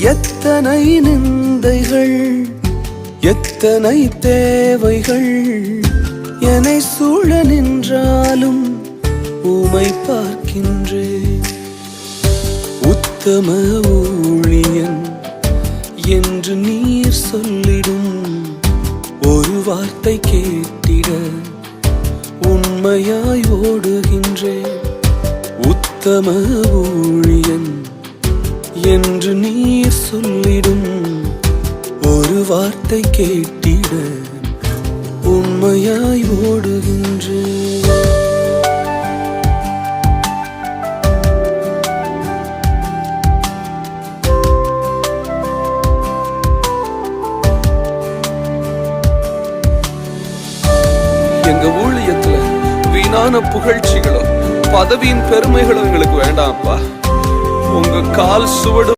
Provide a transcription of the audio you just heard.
எத்தனை நிந்தைகள், எத்தனை தேவைகள் என்னை சூழ நின்றாலும் உமை பார்க்கின்றேன். உத்தம ஊழியன் என்று நீர் சொல்லிடும் ஒரு வார்த்தை கேட்டிட உண்மையாய் ஓடுகின்றேன். உத்தம ஊழியன் என்று நீர் சொல்லிடும் ஒரு வார்த்தை கேட்டிட உண்மையாய் ஓடுகின்றேன். எங்க ஊழியத்துல வீணான புகழ்ச்சிகளும் பதவியின் பெருமைகளும் எங்களுக்கு வேண்டாம்ப்பா. உங்க கால் சுவடு